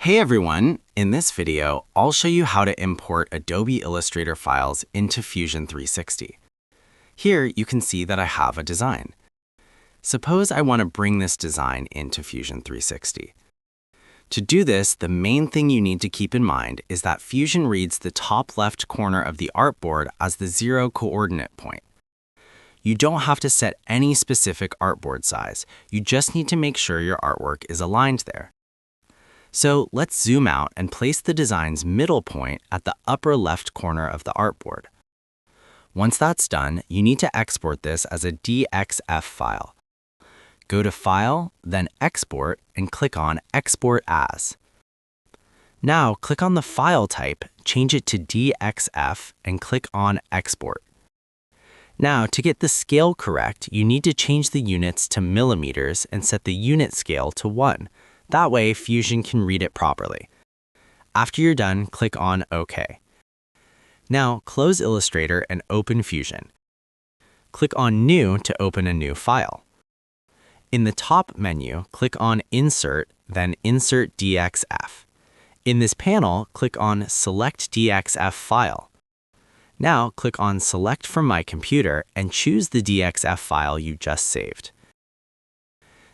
Hey everyone! In this video, I'll show you how to import Adobe Illustrator files into Fusion 360. Here you can see that I have a design. Suppose I want to bring this design into Fusion 360. To do this, the main thing you need to keep in mind is that Fusion reads the top left corner of the artboard as the 0 coordinate point. You don't have to set any specific artboard size, you just need to make sure your artwork is aligned there. So let's zoom out and place the design's middle point at the upper left corner of the artboard. Once that's done, you need to export this as a DXF file. Go to File, then Export, and click on Export As. Now click on the file type, change it to DXF, and click on Export. Now, to get the scale correct, you need to change the units to millimeters and set the unit scale to 1. That way, Fusion can read it properly. After you're done, click on OK. Now, close Illustrator and open Fusion. Click on New to open a new file. In the top menu, click on Insert, then Insert DXF. In this panel, click on Select DXF File. Now, click on Select from my computer and choose the DXF file you just saved.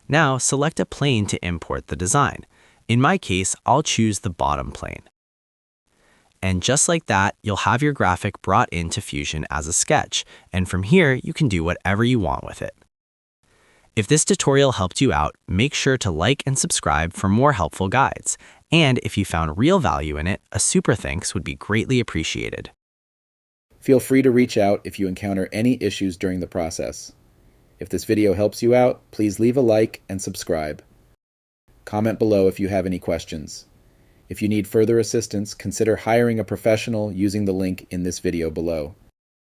Now, select a plane to import the design. In my case, I'll choose the bottom plane. And just like that, you'll have your graphic brought into Fusion as a sketch, and from here, you can do whatever you want with it. If this tutorial helped you out, make sure to like and subscribe for more helpful guides. And if you found real value in it, a super thanks would be greatly appreciated. Feel free to reach out if you encounter any issues during the process. If this video helps you out, please leave a like and subscribe. Comment below if you have any questions. If you need further assistance, consider hiring a professional using the link in this video below.